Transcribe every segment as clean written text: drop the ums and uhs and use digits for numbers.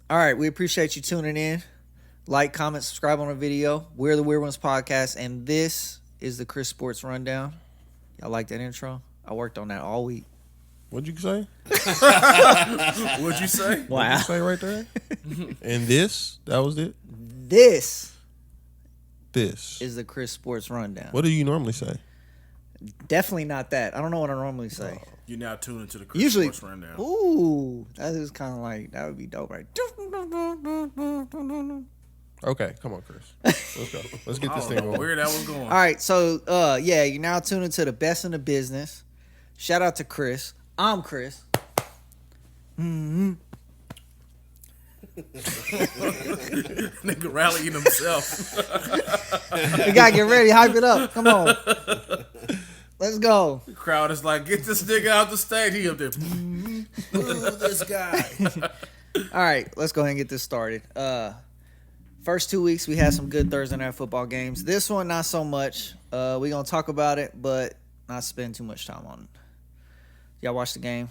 All right, we appreciate you tuning in. Like, comment, subscribe on the video. We're the Weird Ones Podcast, and this is the Chris Sports Rundown. Y'all like that intro? I worked on that all week. What'd you say? What'd you say? Wow. What'd you say right there? And this? That was it? This This. is the Chris Sports Rundown. What do you normally say? Definitely not that. I don't know what I normally say. You now tune into the Chris Usually, Sports Rundown. ooh, that is kind of like, that would be dope, right? Okay, come on, Chris. Let's go. Let's get this thing going. Where that was going. All right, so, yeah, you're now tuned into the best in the business. Shout out to Chris. I'm Chris. Nigga rallying himself. We got to get ready. Hype it up. Come on. Let's go. The crowd is like, get this nigga out the stage. He up there. Ooh, this guy. All right, let's go ahead and get this started. First 2 weeks, we had some good Thursday night football games. This one, not so much. We're going to talk about it, but not spend too much time on it. Y'all watch the game?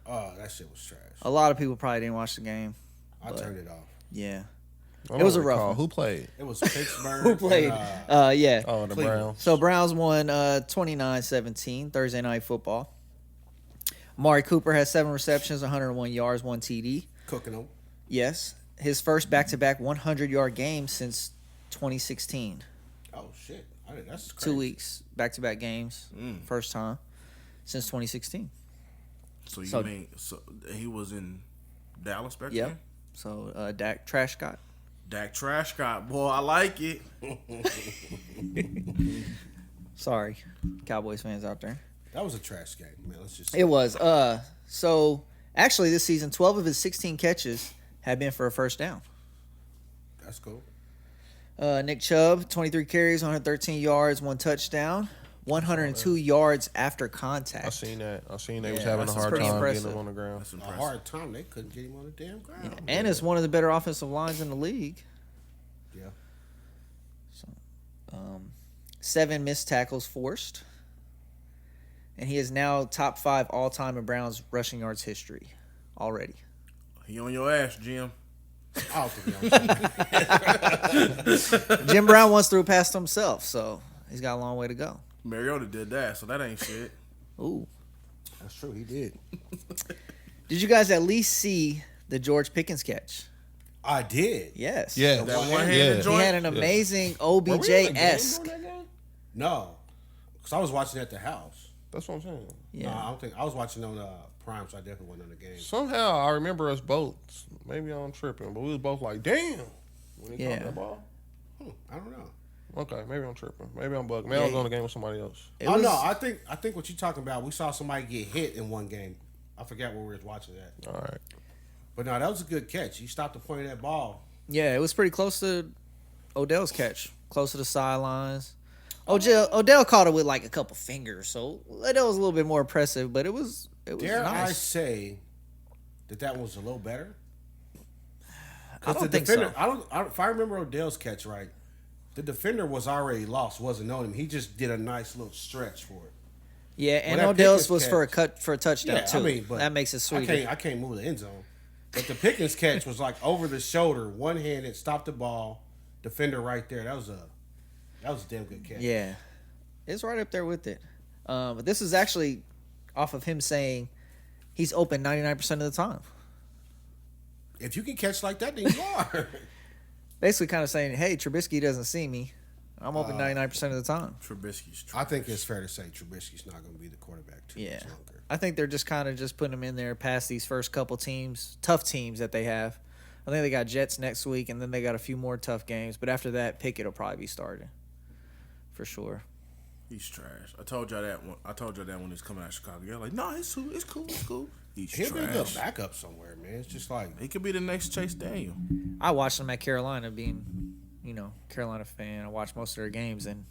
Oh, that shit was trash. A lot of people probably didn't watch the game. I turned it off. Yeah. I It was a don't rough recall. one. Who played? It was Pittsburgh. Who played? Yeah. Oh, the Cleveland. Browns. So Browns won 29-17, Thursday night football. Amari Cooper has 7 receptions, 101 yards, 1 TD. Cooking them. Yes. His first back-to-back 100-yard game since 2016. Oh, shit. That's crazy. 2 weeks, back-to-back games, first time since 2016. So you So- mean he was in Dallas back Yep. then? So Dak Trash got. Dak Trash got. Boy, I like it. Sorry, Cowboys fans out there. That was a trash game, man. Let's just. It was. So actually, this season, 12 of his 16 catches have been for a first down. That's cool. Nick Chubb, 23 carries, 113 yards, 1 touchdown, 102 yards after contact. I seen that. I seen they was Yeah, having a that's hard pretty time impressive. getting him on the ground. That's A impressive. hard time. They couldn't get him on the damn ground. And it's one of the better offensive lines in the league. Yeah. 7 missed tackles forced. And he is now top 5 all-time in Browns rushing yards history already. He on your ass, Jim. I don't think Jim Brown once threw past himself, so he's got a long way to go. Mariota did that, so that ain't shit. Ooh. That's true. He did. Did you guys at least see the George Pickens catch? I did. Yes. Yeah. That one-handed one-handed Yeah. He joint. had an amazing Were we in the game OBJ-esque. during that game? No. Because I was watching at the house. That's what I'm saying. Yeah. No, I don't think. I was watching on Prime, so I definitely wasn't on the game. Somehow I remember us both. Maybe I'm tripping, but we was both like, "Damn!" When he Yeah. caught that ball. I don't know. Okay, maybe I'm tripping. Maybe I'm bugging. Maybe I was on the game with somebody else. It Oh was- no, I think what you're talking about. We saw somebody get hit in one game. I forgot where we was watching that. All right. But no, that was a good catch. He stopped the point of that ball. Yeah, it was pretty close to Odell's catch. Close to the sidelines. Odell caught it with like a couple fingers, so that was a little bit more impressive, but it was Dare I nice. say that was a little better? I don't the think defender, so. I don't. If I remember Odell's catch right, the defender was already lost, wasn't on him. He just did a nice little stretch for it. Yeah, and that Odell's Pickens was for a catch- for a touchdown Yeah, too. I mean, but that makes it sweeter. I can't move the end zone. But the Pickens catch was like over the shoulder, one handed, stopped the ball, defender right there. That was a damn good catch. Yeah, it's right up there with it. But this is actually off of him saying he's open 99% of the time. If you can catch like that, then you are. Basically, kind of saying, "Hey, Trubisky doesn't see me. I'm open 99% of the time." Trubisky's I think it's fair to say Trubisky's not going to be the quarterback too Yeah, much longer. I think they're just kind of just putting him in there past these first couple teams, tough teams that they have. I think they got Jets next week, and then they got a few more tough games. But after that, Pickett will probably be starting for sure. He's trash. I told y'all that when he was coming out of Chicago. You're like, no, it's cool. He's He'll be a good trash. backup somewhere, man. It's just like He could be the next Chase Daniel. I watched them at Carolina, being, Carolina fan. I watched most of their games, and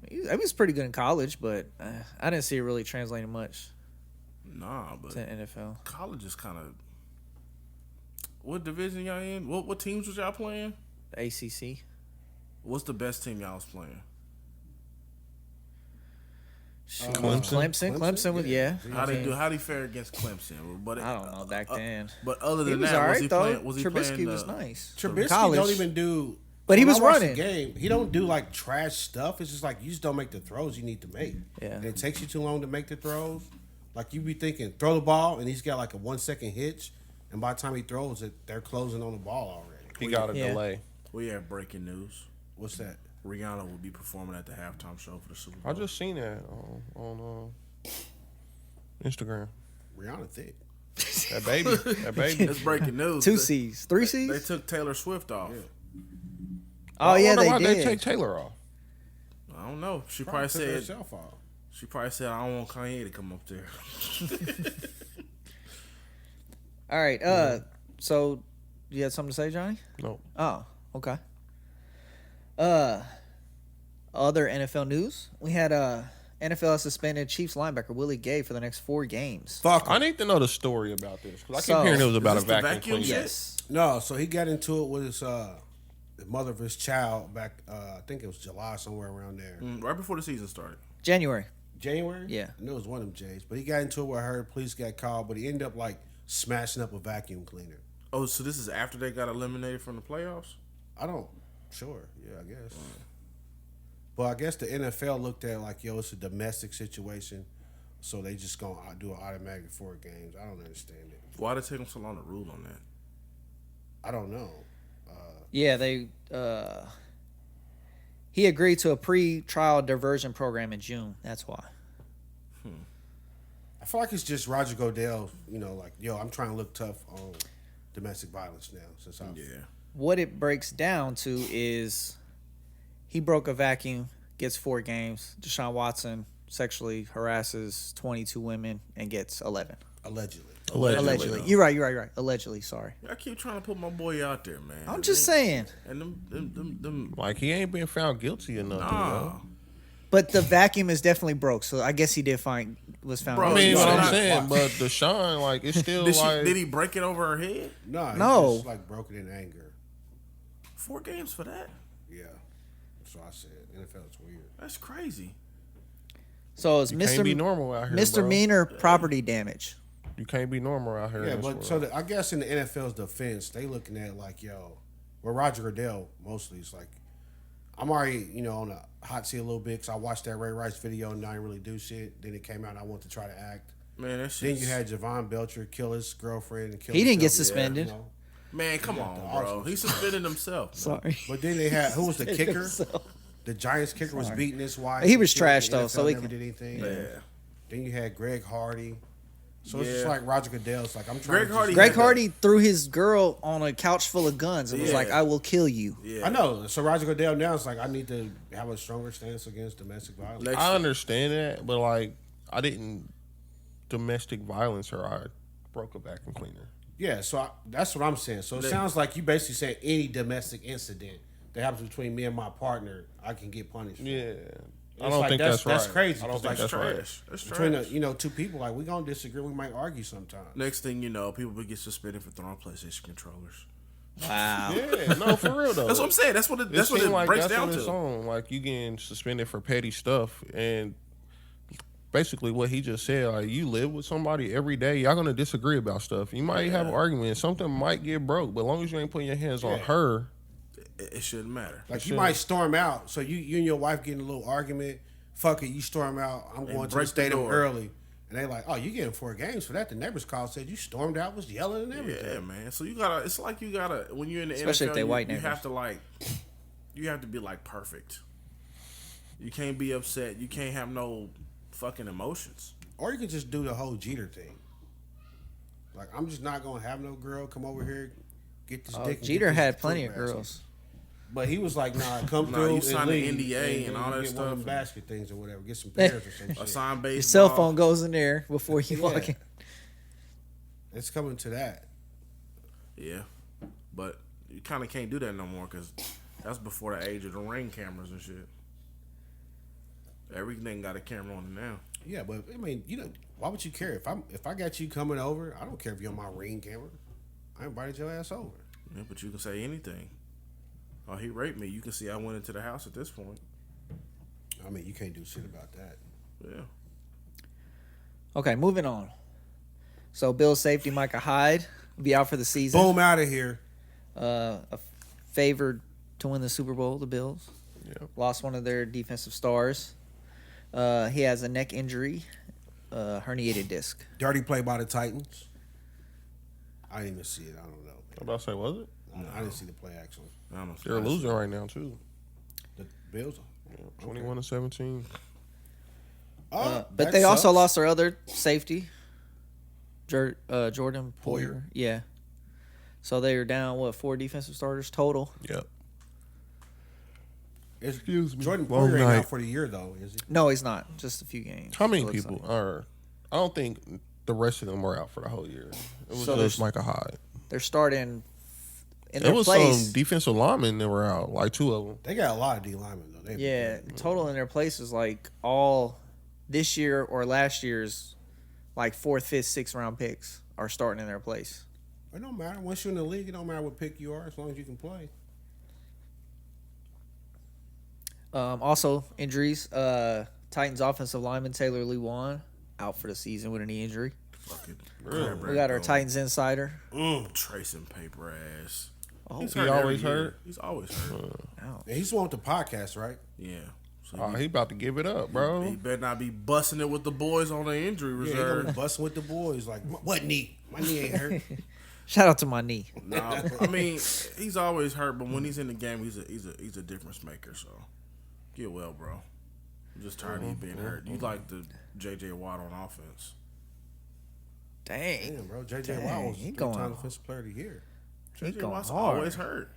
he was pretty good in college, but I didn't see it really translating much Nah, but to NFL. college is kind of. What division y'all in? What teams was y'all playing? The ACC. What's the best team y'all was playing? Clemson with How did he fare against Clemson? But I don't know back then. But other than He was that, all was right he though. playing? Was he Trubisky playing? was nice. Trubisky College. don't even do. But he when was I watch the running. game. He don't do like trash stuff. It's just like you just don't make the throws you need to make. Yeah. And it takes you too long to make the throws. Like you be thinking, throw the ball, and he's got like a 1 second hitch, and by the time he throws it, they're closing on the ball already. He got a delay. We have breaking news. What's that? Rihanna will be performing at the halftime show for the Super Bowl. I just seen that on Instagram. Rihanna thick. That baby. It's breaking news. 2 C's, 3 C's. They took Taylor Swift off. Yeah. Oh yeah, why they they take did. Taylor off. I don't know. She Probably probably took said. herself off. She probably said, "I don't want Kanye to come up there." All right. So you had something to say, Johnny? No. Oh, okay. Other NFL news. We had NFL suspended Chiefs linebacker Willie Gay for the next 4 games. Fuck. I need to know the story about this because I So- keep hearing it was about a Is this the vacuum vacuum cleaner. shit? Yes. No, so he got into it with his the mother of his child back. I think it was July, somewhere around there. Right before the season started. January. January. Yeah. I knew it was one of them Jays, but he got into it with her. Police got called, but he ended up like smashing up a vacuum cleaner. Oh, so this is after they got eliminated from the playoffs? I don't. Sure. Yeah, I guess. But I guess the NFL looked at it like, yo, it's a domestic situation, so they just gonna do an automatic 4 games. I don't understand it. Why did it take them so long to rule on that? I don't know. Yeah, they. He agreed to a pre-trial diversion program in June. That's why. I feel like it's just Roger Goodell, like, yo, I'm trying to look tough on domestic violence now. Since I'm What it breaks down to is he broke a vacuum, gets 4 games. Deshaun Watson sexually harasses 22 women and gets 11. allegedly. Allegedly. You're right. Allegedly, sorry. I keep trying to put my boy out there, man. I'm just saying. And them Like he ain't been found guilty or nothing. nah. But the vacuum is definitely broke, so I guess he was found. Bro, I mean, you what should I'm not- saying, but Deshaun, like, it's still like. Did he break it over her head? No, he No. just like broke it in anger. 4 games for that? Yeah. That's what I said. NFL is weird. That's crazy. So it's You can't be normal out here. misdemeanor property damage. Bro. You can't be normal out here. Yeah, in this but world. so I guess in the NFL's defense, they looking at it like, yo, well, Roger Goodell mostly is like, I'm already, on the hot seat a little bit because I watched that Ray Rice video and I didn't really do shit. Then it came out and I wanted to try to act. Man, that Then shit. you had Javon Belcher kill his girlfriend and kill He didn't get himself. suspended. Man, come on, bro. He suspended himself. man. Sorry. But then they had, who was the kicker? The Giants kicker was beating his wife. He was and shit. trash, The though, NFL so he never can- did anything. Yeah. Then you had Greg Hardy. So it's Yeah. just like Roger Goodell's like, I'm trying Greg Greg Yeah. Hardy threw his girl on a couch full of guns and was Yeah. like, "I will kill you." Yeah. I know. So Roger Goodell now is like, I need to have a stronger stance against domestic violence. Next- I understand that, but like, I didn't domestic violence her. I broke a vacuum cleaner. Yeah, so that's what I'm saying. So it sounds like you basically saying any domestic incident that happens between me and my partner, I can get punished. For. Yeah, It's I don't like, think that's right. That's crazy. I don't 'cause, think like, that's right. trash. That's Between trash. 2 people, like we gonna disagree, we might argue sometimes. Next thing you know, people will get suspended for throwing PlayStation controllers. Wow. Yeah, no, for real though. That's what I'm saying. That's what it It seem like breaks that's down what it's to. on. Like you getting suspended for petty stuff, and basically what he just said, like you live with somebody every day, y'all gonna disagree about stuff. You might have an argument, something might get broke, but as long as you ain't putting your hands on her, It shouldn't matter. Like you might storm out. So you and your wife getting a little argument. Fuck it, you storm out. I'm going to the break the stadium door. early. And they like, oh, you getting 4 games for that. The neighbors called, said you stormed out, was yelling and everything. Yeah, man. So you gotta. It's like you gotta. When you're in the Especially NFL, if they white you neighbors. have to like. You have to be like perfect. You can't be upset. You can't have no fucking emotions. Or you can just do the whole Jeter thing. Like, I'm just not going to have no girl come over here, get this dick. and Jeter get this had plenty fruit of basket. girls. But he was like, nah, come Nah, through you and signed the leave, NDA and all you that get stuff. one of them basket things or whatever. Get some pairs or some shit. Assigned baseball. Your cell phone goes in there before you walk in. It's coming to that. Yeah, but you kind of can't do that no more because that's before the age of the Ring cameras and shit. Everything got a camera on it now. Yeah, but I mean, why would you care if I got you coming over? I don't care if you're on my Ring camera. I invited your ass over. Yeah, but you can say anything. Oh, he raped me. You can see I went into the house at this point. I mean, you can't do shit about that. Yeah. Okay, moving on. So Bills safety Micah Hyde will be out for the season. Boom, out of here. Favored to win the Super Bowl, the Bills. Yep. Lost one of their defensive stars. He has a neck injury, herniated disc. Dirty play by the Titans. I didn't even see it. I don't know. I'm about to say, was it? I didn't see the play actually. They're losing right now too. The Bills. Yeah, 21-17. But that they also sucks. lost their other safety, Jordan Poyer. Yeah. So they are down, 4 defensive starters total? Yep. Excuse me. Jordan Long Poyer ain't night. out for the year though, is he? No, he's not. Just a few games. How many it looks people like. are? I don't think the rest of them were out for the whole year. It was So just Micah Hyde. They're starting in There their was place. some defensive linemen that were out, like 2 of them. They got a lot of D linemen though. They Yeah, total in their place is like all this year or last year's like 4th, 5th, 6th round picks are starting in their place. It don't matter. Once you're in the league, it don't matter what pick you are as long as you can play. Also, injuries. Titans offensive lineman Taylor Lewan out for the season with a knee injury. Fucking Really? We got our Titans insider. Tracing paper ass. Oh, He's he hurt always every year. hurt? He's always hurt. out. And he's the one with the podcast, right? Yeah. So Oh, he about to give it up, bro. he better not be busting it with the boys on the injury Yeah, he gonna be reserve. busting with the boys. Like, what knee? My knee ain't hurt. Shout out to my knee. Nah, I mean, he's always hurt, but when he's in the game, he's a difference maker. So get well, bro. I'm just tired of you being hurt. You like the J.J. Watt on offense. Dang. Damn, bro. J.J. Watt was he 3-time going- Defensive Player of the Year. J.J. going Watt's hard. always hurt.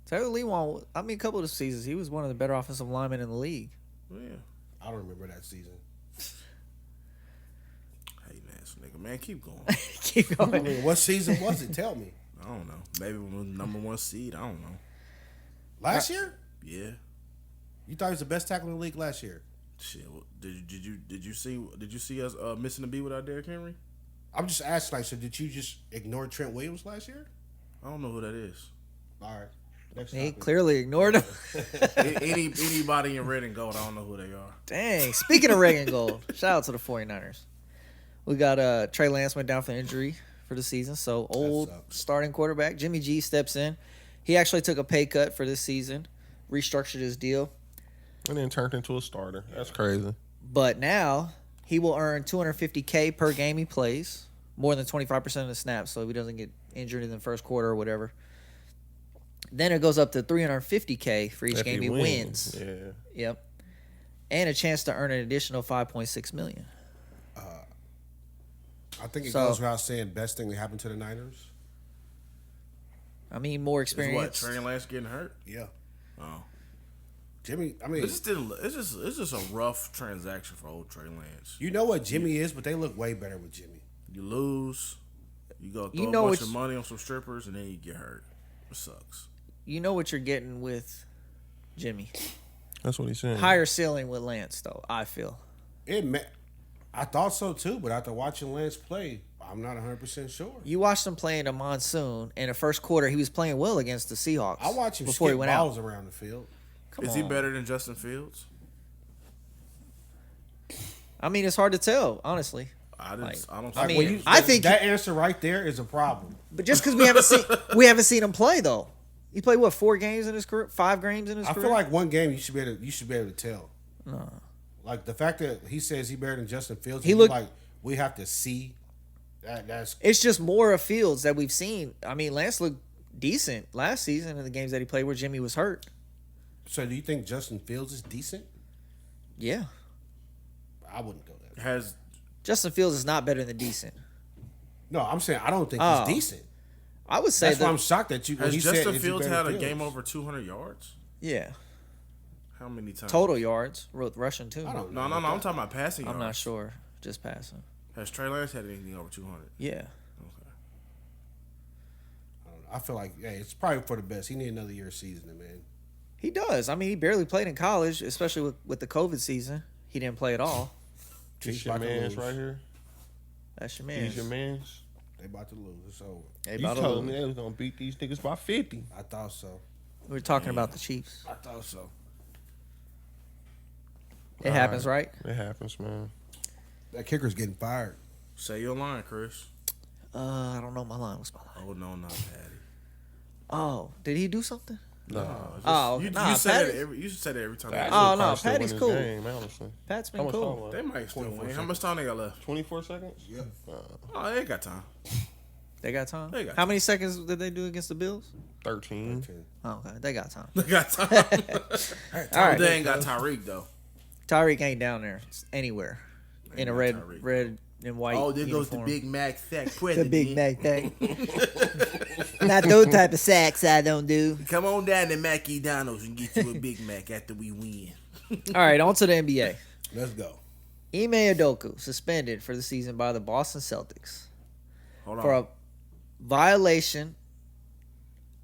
Taylor Lewan, I mean, a couple of the seasons, he was one of the better offensive linemen in the league. Yeah. I don't remember that season. Hey, ass nigga, man, keep going. Keep I going. mean, what season was it? Tell me. I don't know. Maybe when #1 seed. I don't know. Last year? Yeah. You thought he was the best tackle in the league last year? Shit. Did you see us missing the beat without Derrick Henry? I'm just asking, like, so did you just ignore Trent Williams last year? I don't know who that is. All right. Next He topic. clearly ignored him. Anybody in red and gold, I don't know who they are. Dang. Speaking of red and gold, shout out to the 49ers. We got Trey Lance went down for injury for the season. So old sucks. starting quarterback Jimmy G steps in. He actually took a pay cut for this season, restructured his deal. And then turned into a starter. That's crazy. But now he will earn $250K per game he plays, more than 25% of the snaps, so if he doesn't get injured in the first quarter or whatever. Then it goes up to $350K for each If game he wins. Yeah. Yep. And a chance to earn an additional $5.6 million. I think it So- goes without saying, best thing that happened to the Niners. I mean, more Is what? experience. Trey Lance getting hurt? Yeah. Oh. Jimmy, I mean, It's just a rough transaction for old Trey Lance. you know what Jimmy is, but they look way better with Jimmy. You lose, you go throw You know a bunch it's- of money on some strippers, and then you get hurt. It sucks. You know what you're getting with Jimmy. That's what he's saying. Higher ceiling with Lance, though, I feel. I thought so too, but after watching Lance play, I'm not 100% sure. You watched him play in a monsoon. In the first quarter, he was playing well against the Seahawks. I watched him before skip he went balls out. around the field. Come Is he on. better than Justin Fields? I mean, it's hard to tell, honestly. I didn't. Like, I don't. I see mean, it. I think- that answer right there is a problem. But just because we haven't seen him play though. He played what 4 games in his career, 5 games in his I career. feel like one game you should be able to tell. Like the fact that he says he better than Justin Fields, He he looked- like we have to see that's it's just more of Fields that we've seen. I mean, Lance looked decent last season in the games that he played where Jimmy was hurt. so. Do you think Justin Fields is decent? Yeah, I wouldn't go that. Has Justin Fields is not better than decent. No, I'm saying I don't think Oh. he's decent. I would say That's why that. I'm shocked that you. When has he said, Justin is he Fields better had than a game Fields? over 200 yards? Yeah, How many times? total yards, rushing too. I don't No, know. I'm talking about passing yards. I'm not sure. Just passing. Has Trey Lance had anything over 200? Yeah. Okay. I don't know. I feel like it's probably for the best. He need another year of seasoning, man. He does. I mean, he barely played in college, especially with the COVID season. He didn't play at all. This Chiefs your about to man's lose. right here. That's your man. He's your man's. They about to lose. It's over. Hey, You about to told lose. me they was gonna beat these niggas by 50. I thought so. We were talking about the Chiefs. I thought so. It happens, right? It happens, man. That kicker's getting fired. Say your line, Chris. I don't know my line. What's my line? Oh no, not Patty. Oh, did he do something? No. You nah, say Patty- that every. You should say that every time. Actually, Oh, no, probably still Patty's win this cool. Game, honestly. Pat's How been much cool. time left? They might still 24 win. How much time they got left? 24 seconds? Yep. Oh, they got time. They got time. They got How time. many seconds did they do against the Bills? 13. Oh, okay, they got time. They got time. All right, They ain't got Tyreek though. Tyreek ain't down there anywhere in a got red, Tyreek. red and white. Oh, there goes the uniform. Big Mac sack The president. Big Mac thing. Not those type of sacks I don't do. Come on down to Mackie Donald's and get you a Big Mac after we win. All right, on to the NBA. Let's go. Ime Udoka suspended for the season by the Boston Celtics Hold on. for a violation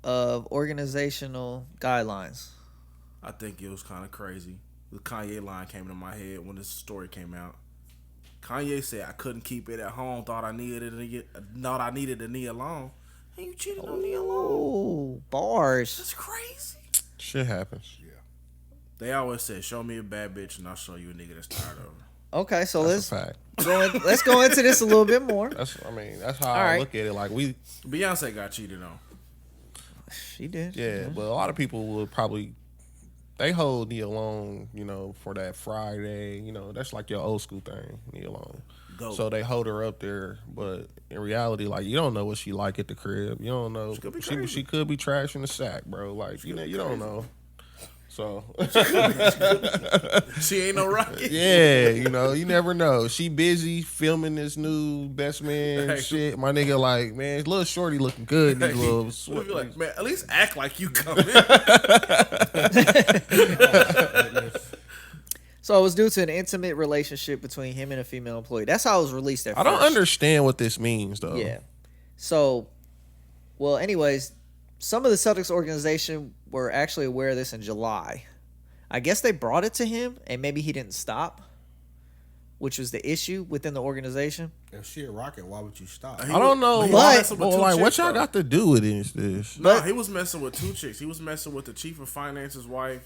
of organizational guidelines. I think it was kind of crazy. The Kanye line came into my head when this story came out. Kanye said, "I couldn't keep it at home. Thought I needed a knee alone." And you cheated on me alone. Oh, bars. That's crazy. Shit happens. They always said, "Show me a bad bitch, and I'll show you a nigga that's tired of her." Okay, so That's a fact. let's go into this a little bit more. That's how All I right. look at it. Like, Beyonce got cheated on. She did. yeah, but a lot of people would probably, they hold knee alone, for that Friday. That's like your old school thing, knee alone. Go. So they hold her up there, but in reality, like, you don't know what she like at the crib. You don't know. She could be She crazy. could be trash in the sack, bro. Like, you don't know. So She ain't no rocket. yeah, you never know. She busy filming this new best man Hey. shit. My nigga, like, man, little shorty looking good. In these little We'll be like, man, at least act like you coming. So it was due to an intimate relationship between him and a female employee. That's how it was released at I first. don't understand what this means though. Yeah. So, well, anyways, some of the Celtics organization were actually aware of this in July. I guess they brought it to him, and maybe he didn't stop, which was the issue within the organization. If she a rocket, why would you stop? I don't know. He was But, messing with two like, what chicks, y'all though. got to do with this? No, he was messing with two chicks. He was messing with the chief of finance's wife,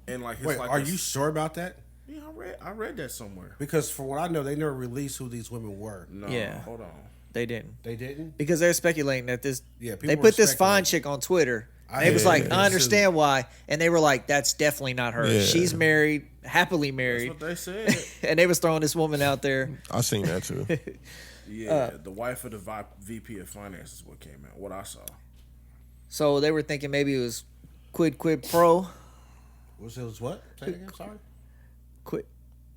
and like his. Wait, like are his- you sure about that? Yeah, I read that somewhere. Because from what I know, they never released who these women were. No, Yeah. hold on. They didn't. They didn't? Because they're speculating that this. Yeah, people they were put this fine speculating. chick on Twitter. I They was did, like, yeah. I understand why, and they were like, that's definitely not her. Yeah. She's married, happily That's married, what they said. and they was throwing this woman out there. I seen that too. Yeah, the wife of the VP of finance is what came out. What I saw. So they were thinking maybe it was quid pro. Was it what? Say it again, sorry. Quid.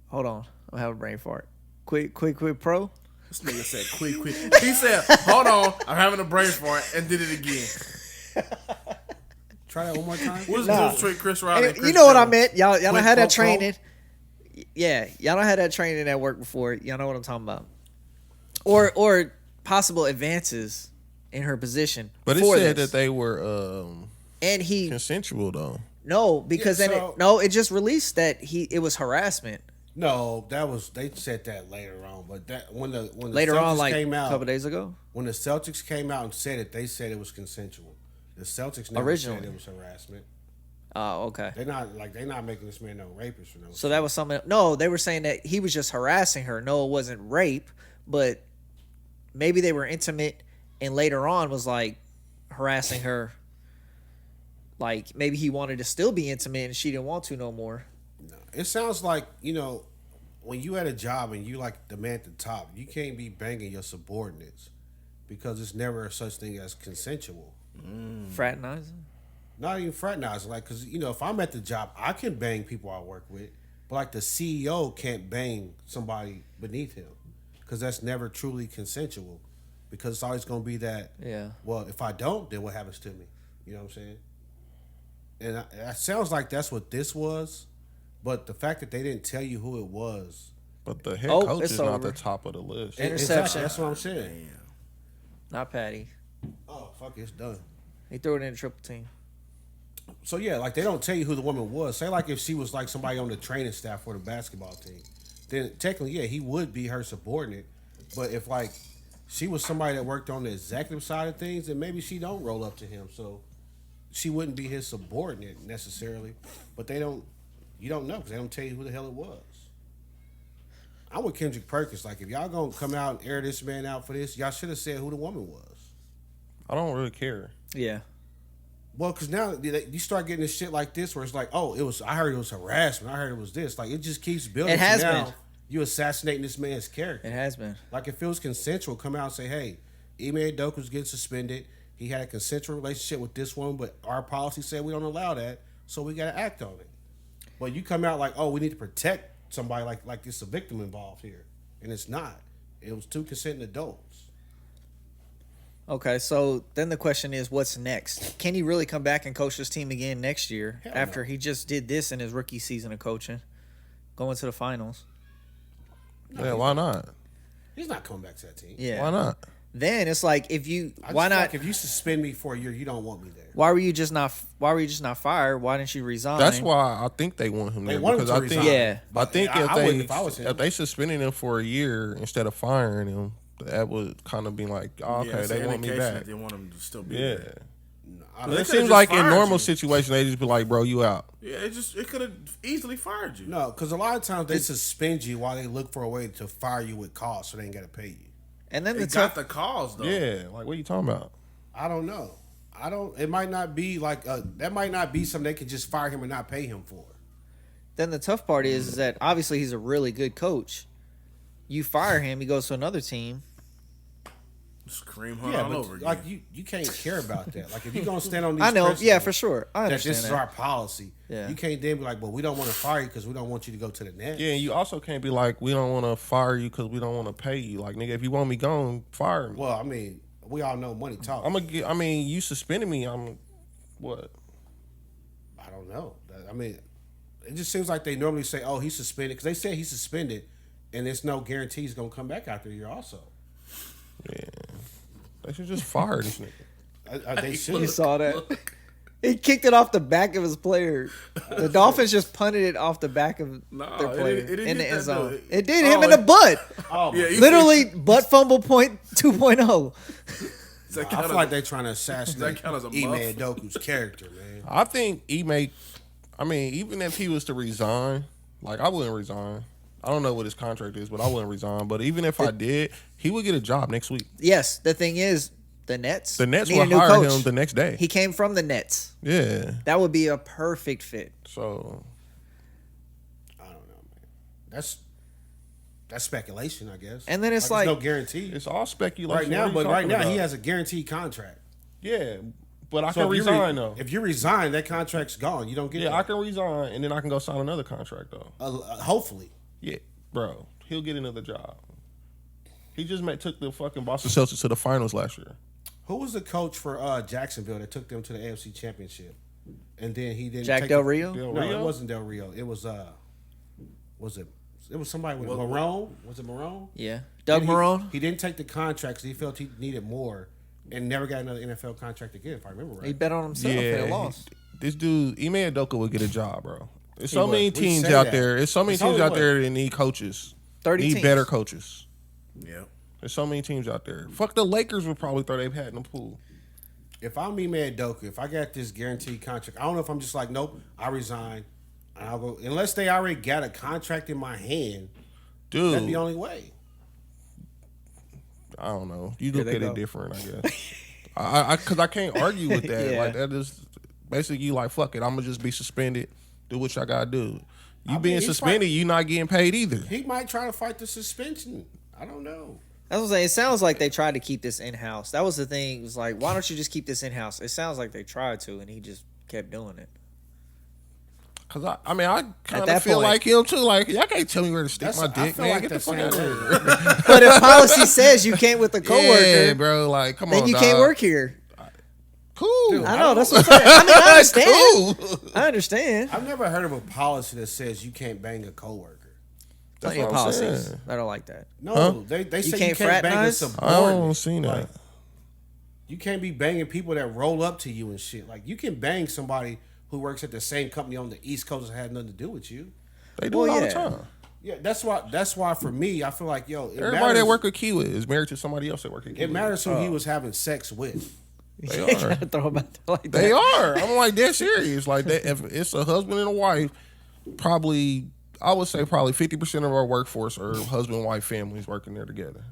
Hold on, I'm having a brain fart. Quid pro. This nigga said quick. He said, "Hold on, I'm having a brain fart," and did it again. Try that one more time. What's Nah. the difference between Chris Riley and And Chris you know what I Jones? meant. Y'all Quid don't have that pro quo? training. Yeah, y'all don't have that training at work before. Y'all know what I'm talking about. Or possible advances in her position. But it for said this. that they were and he consensual though. no because Yeah, then so- it just released that it was harassment No, that was they said that later on, but that when the later Celtics on, like came a out, couple days ago. when the Celtics came out and said it, they said it was consensual. The Celtics never Originally. said it was harassment. Oh, okay. They're not making this man no rapist or no. So that was something. No, they were saying that he was just harassing her. No, it wasn't rape, but maybe they were intimate, and later on was like harassing her. Like maybe he wanted to still be intimate, and she didn't want to no more. It sounds like, when you at a job and you like the man at the top, you can't be banging your subordinates because it's never such thing as consensual. Fraternizing. Not even fraternizing, like, because if I'm at the job, I can bang people I work with, but like the CEO can't bang somebody beneath him because that's never truly consensual. Because it's always going to be that. Yeah. Well, if I don't, then what happens to me? You know what I'm saying? And it sounds like that's what this was, but the fact that they didn't tell you who it was. But the head Oh, coach it's is not over. the top of the list. Interception. Exactly, that's what I'm saying. Not Patty. Oh, fuck, it's done. He threw it in a triple team. So yeah, like they don't tell you who the woman was. Say like if she was like somebody on the training staff for the basketball team, then technically yeah, he would be her subordinate. But if like she was somebody that worked on the executive side of things, then maybe she don't roll up to him. So she wouldn't be his subordinate necessarily. But they don't You don't know because they don't tell you who the hell it was. I'm with Kendrick Perkins. Like, if y'all gonna come out and air this man out for this, y'all should have said who the woman was. I don't really care. Yeah. Well, because now you start getting this shit like this where it's like, oh, I heard it was harassment. I heard it was this. Like, it just keeps building. It has now, been. You assassinating this man's character. It has been. Like, if it was consensual, come out and say, hey, Ime Udoka was getting suspended. He had a consensual relationship with this woman, but our policy said we don't allow that, so we got to act on it. But you come out like, oh, we need to protect somebody like it's a victim involved here. And it's not. It was two consenting adults. Okay, so then the question is, what's next? Can he really come back and coach this team again next year after he just did this in his rookie season of coaching, going to the finals? Yeah, why not? He's not coming back to that team. Yeah. Why not? Then it's like, if you why I just feel not? like if you suspend me for a year, you don't want me there. Why were you just not fired? Why didn't you resign? That's why I think they want him They there want him because to I think resign. Yeah. I think I wouldn't if I was him. if they suspended him for a year instead of firing him, that would kind of be like, oh, okay, it's they an want me indication back. that they want him to still be Yeah. there. I They It could've seems just like in fired normal you. situations they just be like, bro, you out. Yeah, it could have easily fired you. No, because a lot of times they suspend you while they look for a way to fire you with cause, so they ain't got to pay you. And then They the got tough. the cause though. Yeah, like what are you talking about? I don't know. It might not be like that. Might not be something they could just fire him and not pay him for. Then the tough part is that obviously he's a really good coach. You fire him, he goes to another team. Scream hunt Yeah, all but over again. like you can't care about that. Like if you're gonna stand on these, I know, principles yeah, for sure. I that understand this is that. our policy. Yeah. You can't then be like, well, we don't want to fire you because we don't want you to go to the net. Yeah, and you also can't be like, we don't want to fire you because we don't want to pay you. Like, nigga, if you want me gone, fire me. Well, I mean, we all know money talks. I'm gonna get. I mean, you suspended me. I'm what? I don't know. I mean, it just seems like they normally say, "Oh, he's suspended," because they say he's suspended, and there's no guarantee he's gonna come back after a year. Also, Yeah, they should just fire this nigga. they You should. saw that? He kicked it off the back of his player. The Dolphins just punted it off the back of their player it didn't in the hit end that, zone. though. It did him in the butt. Oh, Yeah, you Literally, butt fumble point 2.0. Does that I count feel as like a- they're trying to assassinate Does that count as a Ime muff? Udoka's character, man. I think Ime. I mean, even if he was to resign, like I wouldn't resign. I don't know what his contract is, but I wouldn't resign. But even if I did, he would get a job next week. Yes, the thing is, the Nets. The Nets need a will new hire coach. him the next day. He came from the Nets. Yeah. That would be a perfect fit. So I don't know, man. That's speculation, I guess. And then it's there's like- no guarantee it's all speculation. right now. What are But you right talking now, he about? has a guaranteed contract. Yeah, but I So can if you resign though. If you resign, that contract's gone. You don't get. Yeah, that. I can resign and then I can go sign another contract though. Hopefully. Yeah, bro, he'll get another job. He just took the fucking Boston Celtics to the finals last year. Who was the coach for Jacksonville that took them to the AFC Championship? And then he didn't. Jack take Del the- Rio? Del No, Rio? it wasn't Del Rio. It was it was somebody with Marone. Was it Marone? Yeah. Doug And he- Marone. He didn't take the contract because he felt he needed more, and never got another NFL contract again. If I remember right. He bet on himself and he- lost. this dude Ime Udoka would get a job, bro. There's so would. many We teams say out that. there. There's so many It's teams only out what? there that need coaches. 30 need teams. better coaches. Yeah. There's so many teams out there. Fuck, the Lakers would probably throw their hat in the pool. If I'm Ime Udoka, if I got this guaranteed contract, I don't know if I'm just like, nope, I resign, and I'll go. Unless they already got a contract in my hand, Dude, that's the only way. I don't know. You Here look they at go. it different, I guess. Because I can't argue with that. Yeah. Like that is basically you like fuck it. I'm gonna just be suspended. Do what y'all gotta do. You mean, being he's suspended, you not getting paid either. He might try to fight the suspension. I don't know. That's what I'm saying. It sounds like they tried to keep this in house. That was the thing. It was like, why don't you just keep this in house? It sounds like they tried to, and he just kept doing it. Cause I mean I kind that of feel point- like him too. Like y'all can't tell me where to stick That's- my I dick, feel man. like Get the that's fuck out saying of here. But if policy says you can't with a coworker, Yeah, bro. Like come then on, you can't dog. work here. Cool. Dude, I know. That's what I'm saying. I mean, I understand. Cool. I understand. I've never heard of a policy that says you can't bang a coworker. Plenty of what I'm policies saying. that are like that. No, Huh? they say you can't can't bang a fraternize? I subordinate. don't see that. Like, you can't be banging people that roll up to you and shit. Like you can bang somebody who works at the same company on the East Coast that had nothing to do with you. They do Well, it all the yeah. time. Yeah, that's why for me, I feel like Everybody that work with Kiwi is married to somebody else that work at Kiwi. it matters who he was having sex with. They You are. gotta throw them out there like that. They are. I'm like, they're serious. Like that. If it's a husband and a wife, probably, I would say probably 50% of our workforce are husband, wife, families working there together.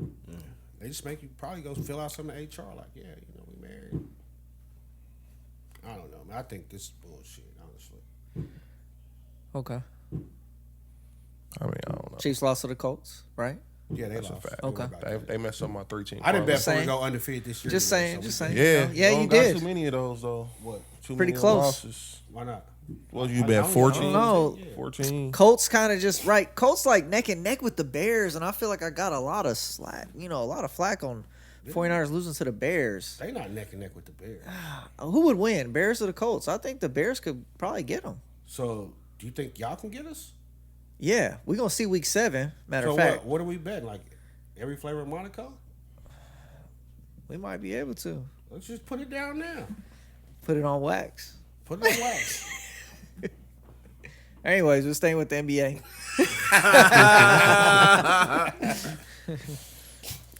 They just make you probably go fill out some HR like, yeah, you know, we married. I don't know, man. I think this is bullshit, honestly. Okay. I mean, I don't know. Chiefs lost to the Colts, right? Yeah, they That's a lost. fact. Okay. They messed up my 3-team. I didn't bet for Saying. to go undefeated this year. Just anyway, saying, so just we- saying. Yeah, Yeah, you don't got did. too many of those though. What? Too Pretty many close. losses. Why not? What you I bet? don't 14. know. 14. Colts kind of just right. Colts like neck and neck with the Bears, and I feel like I got a lot of slack. You know, a lot of flack on 49ers losing to the Bears. They not neck and neck with the Bears. Who would win, Bears or the Colts? I think the Bears could probably get them. So, do you think y'all can get us? Yeah, we're gonna see week 7. Matter So of fact, what are we betting? Like every flavor of Monaco? we might be able to Let's just put it down now. put it on wax. Put it on wax. Anyways, we're staying with the NBA.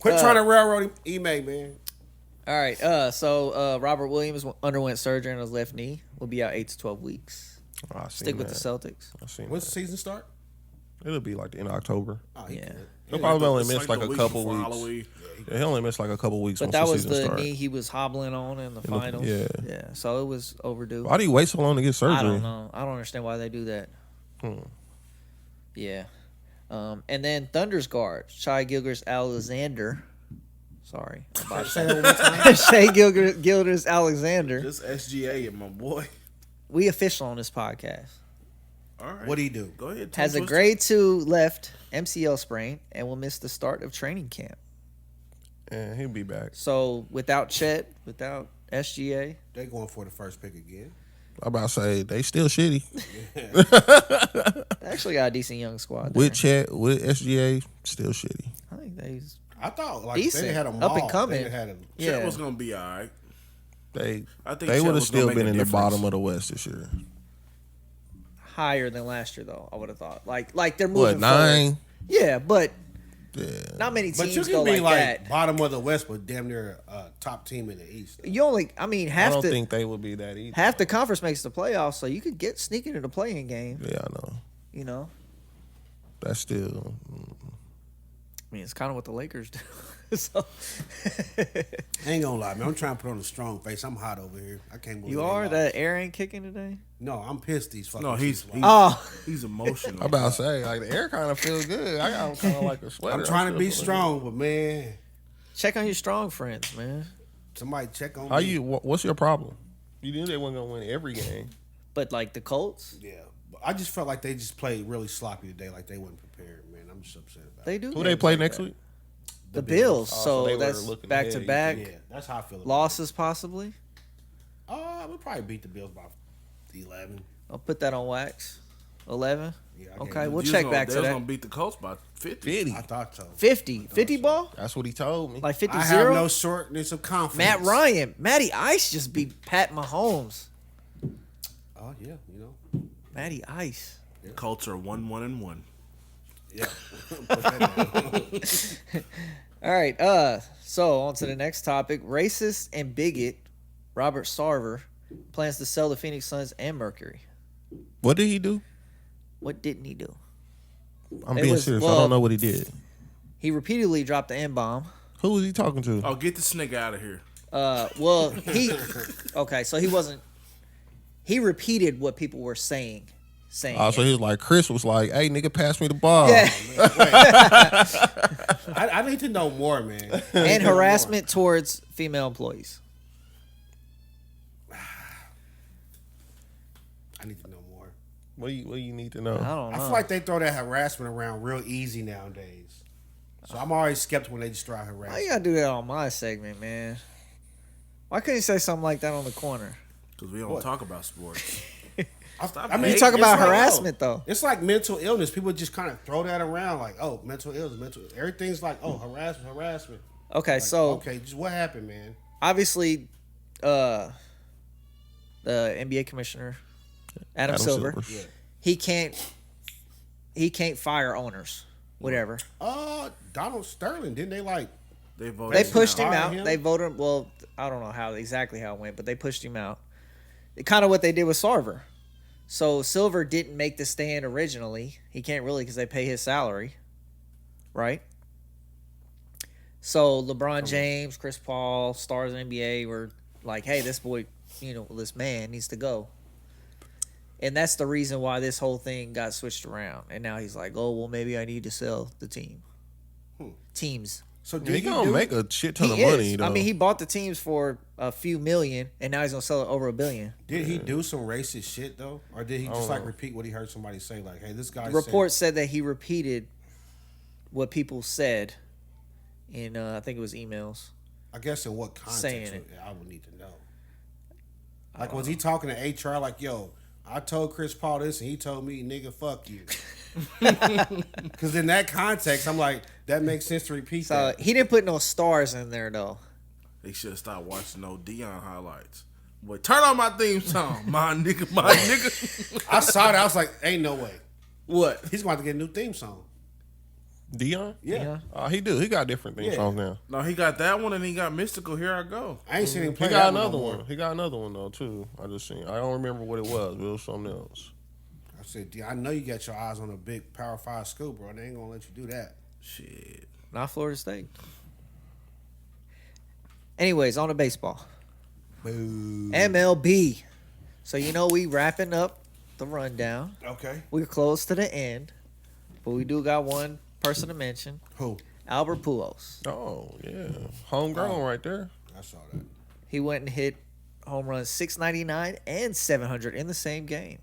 Quit trying to railroad Ime, man. All right. So Robert Williams underwent surgery on his left knee. Will be out 8 to 12 weeks. Oh, I seen Stick with that. the Celtics. I seen When's the that. season start? It'll be like the end of October. Oh, Yeah. He'll probably only It's miss like the a week couple before weeks. Halloween. Yeah, he only missed like a couple weeks. But once that the was season the start. knee he was hobbling on in the finals. yeah. Yeah. So it was overdue. Why do you wait so long to get surgery? I don't know. I don't understand why they do that. Hmm. Yeah. And then Thunder's guard, Shai Gilgeous Alexander. Sorry. About Say that one more time. Shai Gilgeous Alexander. Just SGA and my boy. We official on this podcast. All right. What do you do? Go ahead. Has a Twister. grade 2 left MCL sprain and will miss the start of training camp. And he'll be back. So without Chet, without SGA, They going for the first pick again. I'm about to say they still shitty. they actually got a decent young squad. There. With Chet, with SGA, still shitty. I think they. I thought like Decent. they had a Up mall. and coming. They had a, Yeah. Chet was gonna be all right. They I think they Chet would have was gonna still make been a in the difference. bottom of the West this year. Higher than last year, though. I would have thought. Like they're What, moving 9? forward. Yeah, but Yeah. not many but teams you go can be like that. bottom of the West, but damn near top team in the East. You only, I mean, I half don't the think they would be that either. half the conference makes the playoffs, so you could get sneak into the playing game. Yeah, I know. You know, That's still. I mean, it's kind of what the Lakers do. So I ain't gonna lie, man. I'm trying to put on a strong face. I'm hot over here. I can't believe you they are lost. that air ain't kicking today. No, I'm pissed. These fucking. No, he's Chiefs lost. Oh, he's emotional. I'm about to say, like, the air kind of feels good. I got kind of like a sweater. I'm trying to still be feeling strong, but man, check on your strong friends, man. somebody check on good. How me. you? What's your problem? You knew they weren't gonna win every game. But like the Colts, Yeah, but I just felt like they just played really sloppy today. Like they weren't prepared, man. I'm just upset about they it. do. Who they games play like next that. week? The Bills. Oh, so So they were that's looking back ahead, to you back Yeah, that's how I feel. About losses, possibly. We'll probably beat the Bills by 11. I'll put that on wax. 11. Yeah, I Okay, gave we'll They was check gonna- back they to was that. gonna beat the Colts by 50. 50. I thought so. 50. 50 ball? That's what he told me. Like 50 I have 0? no shortness of confidence. Matt Ryan. Matty Ice just beat Pat Mahomes. Oh yeah, you know. Matty Ice. Colts are 1-1-1. Yeah. Put that down. All right. So on to the next topic. Racist and bigot Robert Sarver plans to sell the Phoenix Suns and Mercury. What did he do? What didn't he do? I'm It being was- serious. I well- don't know what he did. He repeatedly dropped the N-bomb. Who was he talking to? Oh, get this nigga out of here. Well, okay, so he repeated what people were saying. Oh, so he was like, Chris was like, hey, nigga, pass me the ball. Yeah. I need to know more, man. And harassment towards female employees. I need to know more. What do you need to I know? don't I know. feel like they throw that harassment around real easy nowadays. So I'm always skeptical when they just throw out Why harassment. you gotta do that on my segment, man? Why couldn't you say something like that on the corner? Because we don't What? talk about sports. I mean, You talk it's about like, harassment, though. It's like mental illness. People just kind of throw that around like, oh, mental illness, everything's like, oh, harassment. Okay, Like, so okay, just what happened, man? obviously, the NBA commissioner Adam Silver, Yeah. he can't fire owners, whatever. Donald Sterling, didn't they like? They voted. They pushed him Fire out. him? They voted. Well, I don't know exactly how it went, but they pushed him out. Kind of what they did with Sarver. So Silver didn't make the stand originally. He can't really because they pay his salary, right? So LeBron James, Chris Paul, stars in the NBA were like, hey, this boy, this man needs to go. And that's the reason why this whole thing got switched around. And now he's like, oh, well, maybe I need to sell the team. Teams. So He gonna make a shit ton of money, though. I mean, he bought the teams for a few million, and now he's gonna sell it over $1 billion. Did he do some racist shit though, or did he just repeat what he heard somebody say? Like, hey, this guy. Reports said that he repeated what people said in, I think it was emails. I guess in what context? Saying it. I would need to know. Like, was he talking to HR? Like, yo, I told Chris Paul this, and he told me, nigga, fuck you. Because in that context, I'm like, that makes sense to repeat So that. he didn't put no stars in there though. They should have stopped watching no Dion highlights. Boy, turn on my theme song, my nigga. I saw that. I was like, ain't no way. What? He's going to get a new theme song. Dion? Yeah. He do. He got different theme songs now. No, he got that one, and he got Mystical. Here I go. I ain't seen him play He got that another no one. more. He got another one though too. I don't remember what it was, but it was something else. I said, I know you got your eyes on a big Power 5 school, bro. They ain't going to let you do that. Shit. Not Florida State. Anyways, on to baseball. Boo. MLB. So we wrapping up the rundown. Okay. We're close to the end, but we do got one person to mention. Who? Albert Pujols. Oh yeah, homegrown right there. I saw that. He went and hit home runs 699 and 700 in the same game.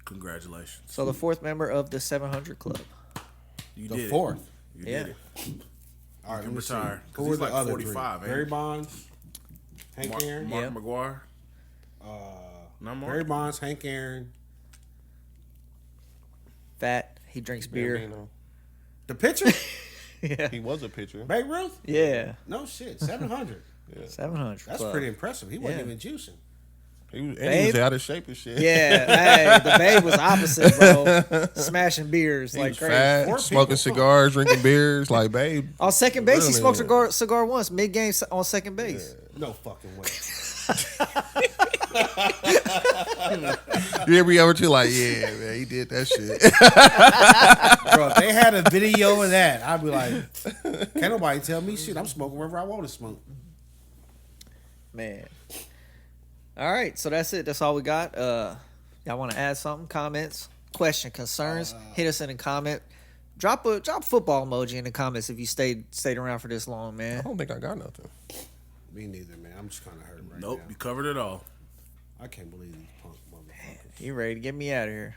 Congratulations. So the fourth member of the 700 club. You The did fourth. it. You Yeah. did it. All right, You let me see. retire. 'Cause Who he's were the like other 45, three? ain't Barry he? Bonds, Hank Aaron, Mark Yeah. McGuire. Not Mark. Barry Bonds, Hank Aaron, Fat. He drinks beer. Bambino. the pitcher, Yeah. He was a pitcher. Babe Ruth. Yeah. No shit, 700. 700. That's club. pretty impressive. He wasn't Yeah. even juicing. He was Babe? out of shape and shit. Yeah. Hey, the babe was opposite, bro. Smashing beers He like was crazy. fat, Poor smoking people. cigars, drinking beers. Like, babe, On second base, he Really? smoked a cigar once, mid-game on second base. No fucking way. you ever be over to like, yeah, man, he did that shit. Bro, if they had a video of that, I'd be like, can't nobody tell me shit. I'm smoking wherever I want to smoke. Man. All right, so that's it. That's all we got. Y'all want to add something? Comments, question, concerns? Hit us in the comment. Drop a football emoji in the comments if you stayed around for this long, I man. don't think I got nothing. Me neither, man. I'm just kind of hurt right Nope, now. you covered it all. I can't believe these punk motherfuckers. You ready to get me out of here?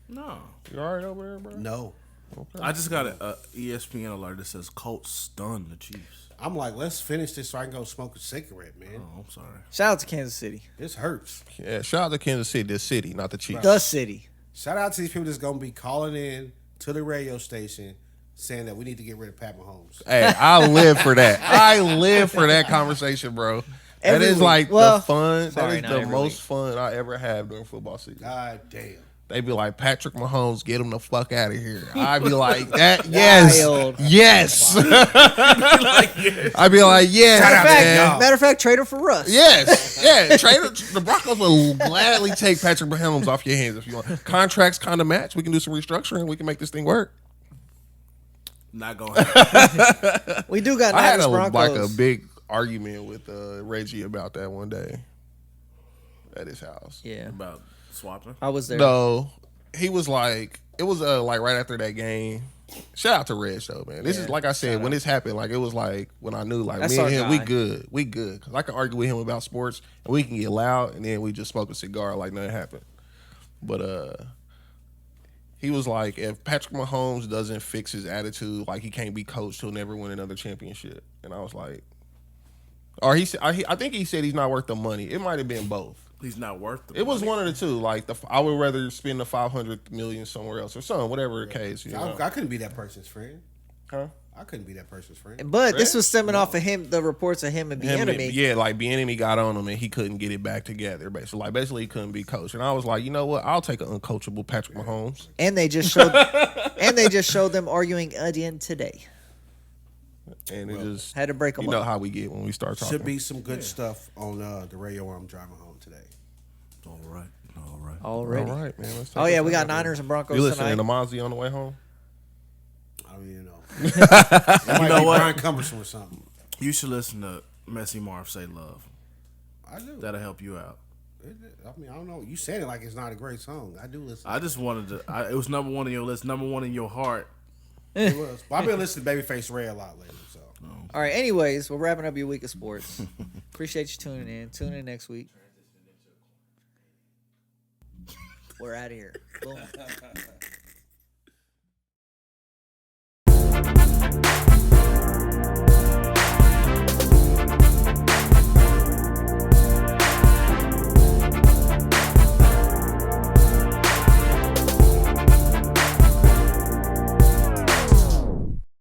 No. You all right over there, bro? No. Okay. I just got a ESPN alert that says Colts stun the Chiefs. I'm like, let's finish this so I can go smoke a cigarette, man. Oh, I'm sorry. Shout out to Kansas City. This hurts. Yeah, shout out to Kansas City, the city, not the Chiefs. The city. Shout out to these people that's going to be calling in to the radio station saying that we need to get rid of Pat Mahomes. Hey, I live for that. I live for that conversation, bro. That Every is week. like Well, the fun. sorry, that is not the every most week. fun I ever have during football season. God damn. They be like, Patrick Mahomes, get him the fuck out of here. I'd be like, that, yes. Wild. Yes. I'd be like, yes. Shout out to man. y'all. Matter of fact, trade her for Russ. Yes. Yeah. The Broncos will gladly take Patrick Mahomes off your hands if you want. Contracts kind of match. We can do some restructuring. We can make this thing work. Not gonna happen. We do got I had Niners Broncos. a big argument with Reggie about that one day at his house. Yeah, About swapping. I was there. No, he was like, it was like right after that game. Shout out to Reg though, man. This Yeah, is like I said when this happened. Like it was like when I knew like That's me and our him, guy. we good. Cause I can argue with him about sports and we can get loud and then we just smoke a cigar like nothing happened. But he was like, if Patrick Mahomes doesn't fix his attitude, like he can't be coached, he'll never win another championship. And I was like, or he said, I think he said he's not worth the money. It might have been both. He's not worth the It was money. one of the two. Like I would rather spend the $500 million somewhere else or something, whatever the case. You know? I couldn't be that person's friend. Huh? I couldn't be that person's friend. But this was stemming off of him, the reports of him and Bieniemy. Yeah, like Bieniemy got on him and he couldn't get it back together. Basically, he couldn't be coached. And I was like, you know what? I'll take an uncoachable Patrick Mahomes. And they just showed them arguing again today. And it just Had to break them you know up. how we get when we start talking. Should be some good stuff on the radio while I'm driving home today. All right. Already. All right, man. Let's take Oh yeah, us we got out, man. Niners and Broncos You listening tonight. to Mozzie on the way home? I don't even know. It might know be what? Brian Cumbersome or something. You should listen to Messy Marv say love. I do. That'll help you out. I mean, I don't know. You said it like it's not a great song. I do listen. I just wanted to. It was number one on your list, number one in your heart. It was. But I've been listening to Babyface Ray a lot lately. So. All right. Anyways, we're wrapping up your week of sports. Appreciate you tuning in. Tune in next week. We're out of here. Boom.